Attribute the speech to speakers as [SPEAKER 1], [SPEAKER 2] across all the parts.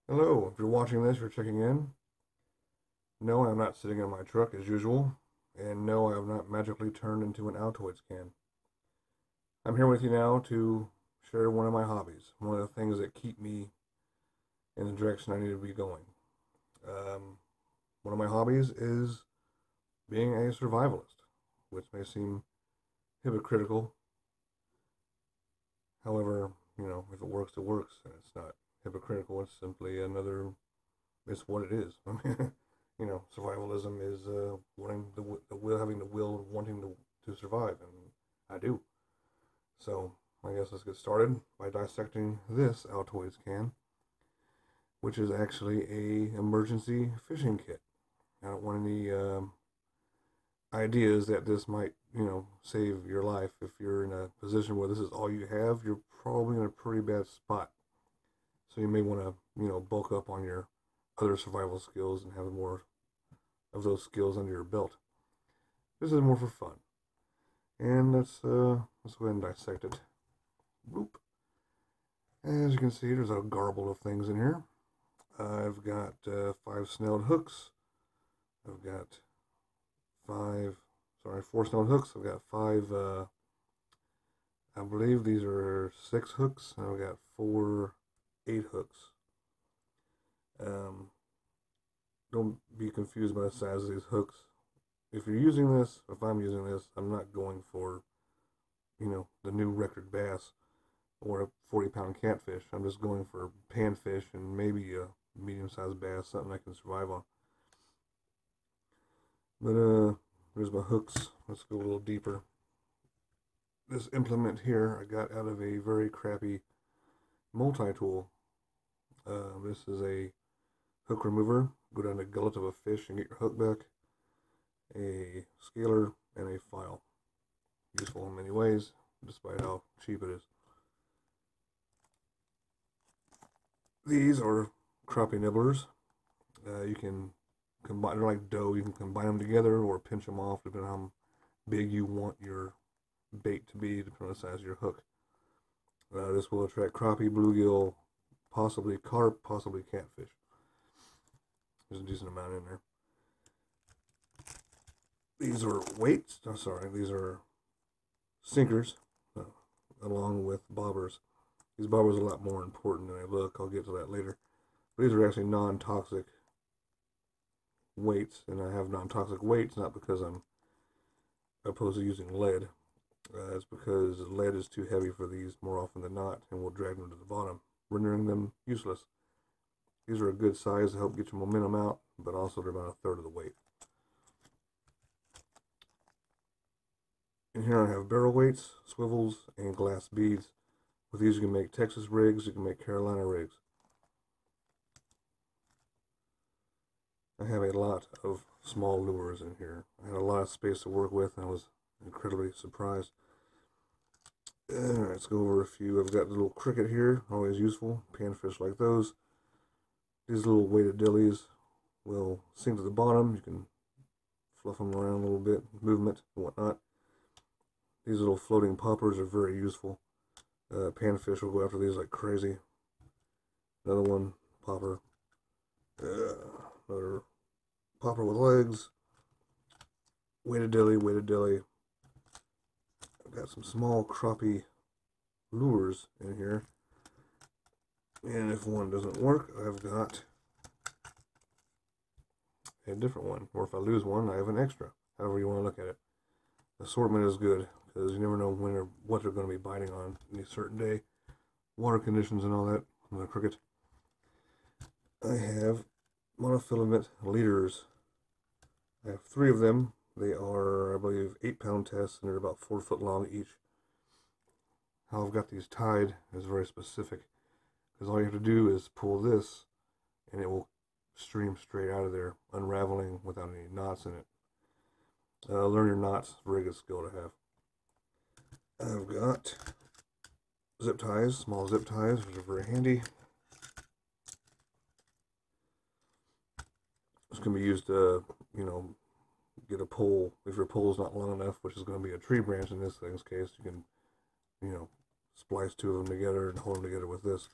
[SPEAKER 1] Hello, if you're watching this, you're checking in. No, I'm not sitting in my truck as usual. And no, I have not magically turned into an Altoids can. I'm here with you now to share one of my hobbies, one of the things that keep me in the direction I need to be going. Um, One of my hobbies is being a survivalist, which may seem hypocritical. However, if it works, it works, and it's not hypocritical. It's simply it's what it is. Survivalism is wanting the will, having the will, and wanting to survive, and I do. So I guess let's get started by dissecting this Altoids can, which is actually a emergency fishing kit. I don't want any ideas that this might, save your life. If you're in a position where this is all you have, you're probably in a pretty bad spot. So you may want to, bulk up on your other survival skills and have more of those skills under your belt. This is more for fun. And let's go ahead and dissect it. Boop. As you can see, there's a garble of things in here. I've got 5 snelled hooks. I've got four snelled hooks. I've got I believe these are 6 hooks. And I've got 4 8 hooks. Don't be confused by the size of these hooks. If you're using this, if I'm using this, I'm not going for, the new record bass or a 40-pound catfish. I'm just going for panfish and maybe a medium-sized bass, something I can survive on. But there's my hooks. Let's go a little deeper. This implement here I got out of a very crappy multi-tool. This is a hook remover. Go down the gullet of a fish and get your hook back. A scaler and a file. Useful in many ways, despite how cheap it is. These are crappie nibblers. You can combine, they're like dough. You can combine them together or pinch them off depending on how big you want your bait to be, depending on the size of your hook. This will attract crappie, bluegill, possibly carp, possibly catfish. There's a decent amount in there. These are weights. Oh, sorry, these are sinkers, along with bobbers. These bobbers are a lot more important than they look. I'll get to that later. But these are actually non-toxic weights, and I have non-toxic weights not because I'm opposed to using lead. It's because lead is too heavy for these more often than not, and will drag them to the bottom, rendering them useless. These are a good size to help get your momentum out, but also they're about 1/3 of the weight. In here I have barrel weights, swivels, and glass beads. With these you can make Texas rigs, you can make Carolina rigs. I have a lot of small lures in here. I had a lot of space to work with and I was incredibly surprised. Alright, let's go over a few. I've got the little cricket here, always useful. Panfish like those. These little weighted dillies will sink to the bottom. You can fluff them around a little bit, movement and whatnot. These little floating poppers are very useful. Panfish will go after these like crazy. Another one, popper. Another popper with legs. Weighted dilly, weighted dilly. I've got some small crappie lures in here. And if one doesn't work, I've got a different one. Or if I lose one, I have an extra. However you want to look at it. Assortment is good because you never know when or what they're going to be biting on any certain day. Water conditions and all that on the cricket. I have monofilament leaders. I have 3 of them. They are, I believe, 8-pound tests, and they're about 4 foot long each. How I've got these tied is very specific, because all you have to do is pull this, and it will stream straight out of there, unraveling without any knots in it. Learn your knots, very good skill to have. I've got zip ties, small zip ties, which are very handy. This can be used to, get a pole. If your pole is not long enough, which is going to be a tree branch in this thing's case, you can, splice 2 of them together and hold them together with this.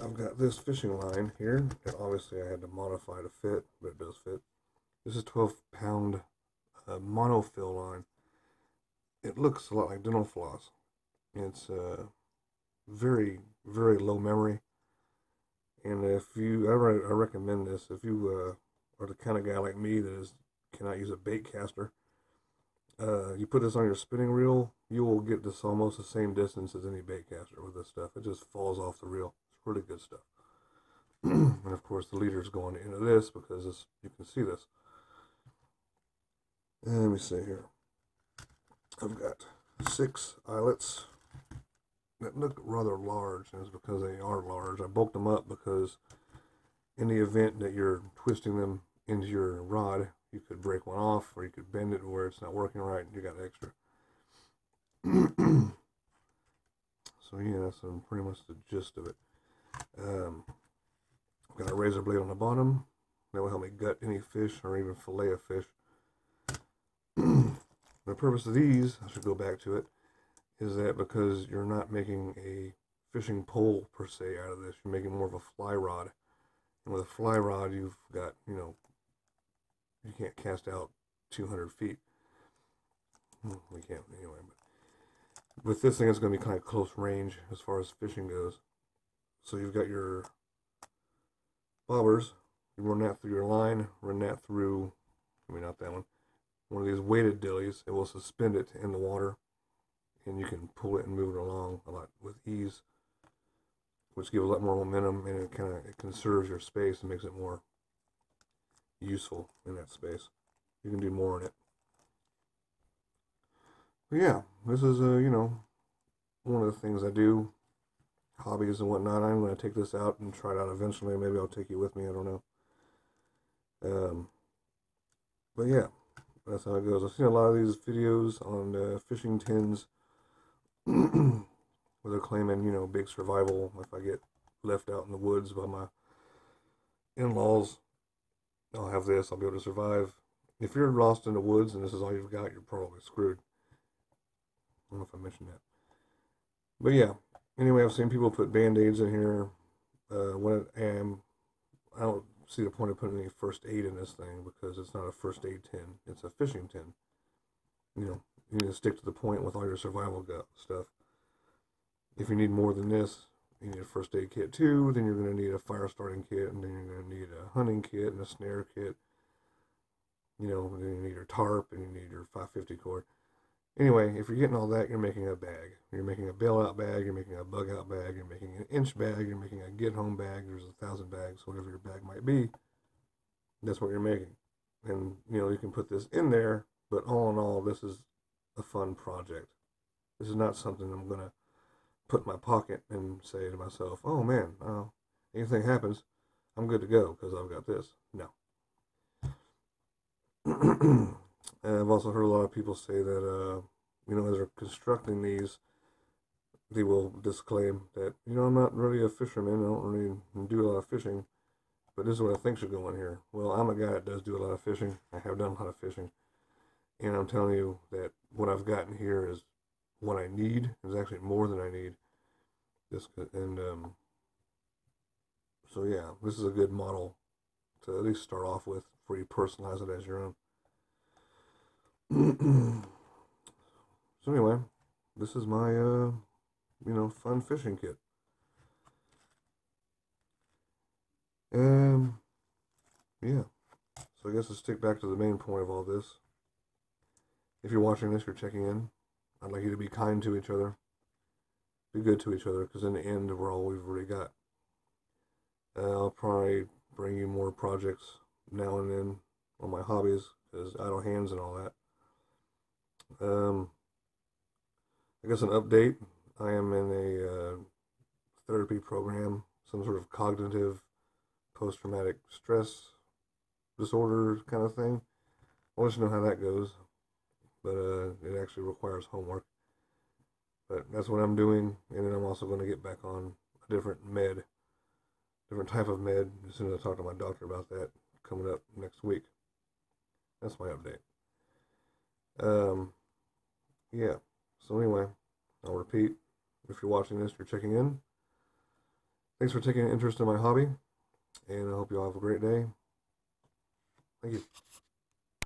[SPEAKER 1] I've got this fishing line here that obviously I had to modify to fit, but it does fit. This is 12-pound monofill line. It looks a lot like dental floss. It's very, very low memory. And if you, I recommend this. If you are the kind of guy like me that cannot use a bait caster, you put this on your spinning reel, you will get this almost the same distance as any bait caster with this stuff. It just falls off the reel. It's really good stuff. And of course, the leader's going into this because you can see this. And let me see here. I've got 6 eyelets that look rather large, and it's because they are large. I bulked them up because in the event that you're twisting them into your rod, you could break one off, or you could bend it where it's not working right, and you got extra. So yeah, that's pretty much the gist of it. I've got a razor blade on the bottom. That will help me gut any fish or even fillet a fish. The purpose of these, I should go back to it, is that because you're not making a fishing pole per se out of this, you're making more of a fly rod. And with a fly rod, you've got, you can't cast out 200 feet. We can't anyway. But with this thing, it's going to be kind of close range as far as fishing goes. So you've got your bobbers. You run that through your line, run that through, not that one of these weighted dillies. It will suspend it in the water, and you can pull it and move it along a lot with ease, which gives a lot more momentum, and it conserves your space and makes it more useful in that space. You can do more in it. But yeah, this is one of the things I do, hobbies and whatnot. I'm going to take this out and try it out eventually. Maybe I'll take you with me. I don't know. But yeah, that's how it goes. I've seen a lot of these videos on fishing tins where they're claiming, big survival. If I get left out in the woods by my in-laws, I'll have this. I'll be able to survive. If you're lost in the woods and this is all you've got, you're probably screwed. I don't know if I mentioned that. But yeah, anyway, I've seen people put Band-Aids in here. I don't see the point of putting any first aid in this thing because it's not a first aid tin. It's a fishing tin. You need to stick to the point with all your survival stuff. If you need more than this, you need a first aid kit too. Then you're going to need a fire starting kit, and then you're going to need a hunting kit and a snare kit. And then you need your tarp, and you need your 550 cord. Anyway, if you're getting all that, you're making a bag. You're making a bail-out bag, you're making a bug-out bag, you're making an inch bag, you're making a get-home bag. There's 1,000 bags, whatever your bag might be. That's what you're making. And, you can put this in there, but all in all, this is a fun project. This is not something I'm going to put in my pocket and say to myself, oh man, anything happens, I'm good to go because I've got this. No. I've also heard a lot of people say that, as they're constructing these, they will disclaim that, I'm not really a fisherman. I don't really do a lot of fishing, but this is what I think should go in here. Well, I'm a guy that does do a lot of fishing. I have done a lot of fishing. And I'm telling you that what I've gotten here is what I need. It's actually more than I need. So yeah, this is a good model to at least start off with before you personalize it as your own. So anyway, this is my fun fishing kit. Yeah. So I guess let's stick back to the main point of all this. If you're watching this, you're checking in. I'd like you to be kind to each other. Be good to each other, because in the end, we're all we've really got. I'll probably bring you more projects now and then on my hobbies, because idle hands and all that. I guess an update. I am in a therapy program, some sort of cognitive post-traumatic stress disorder kind of thing. I'll let you know how that goes, but it actually requires homework. But that's what I'm doing, and then I'm also going to get back on a different type of med, as soon as I talk to my doctor about that, coming up next week. That's my update. Yeah, so anyway, I'll repeat, if you're watching this, you're checking in. Thanks for taking an interest in my hobby, and I hope you all have a great day. Thank you.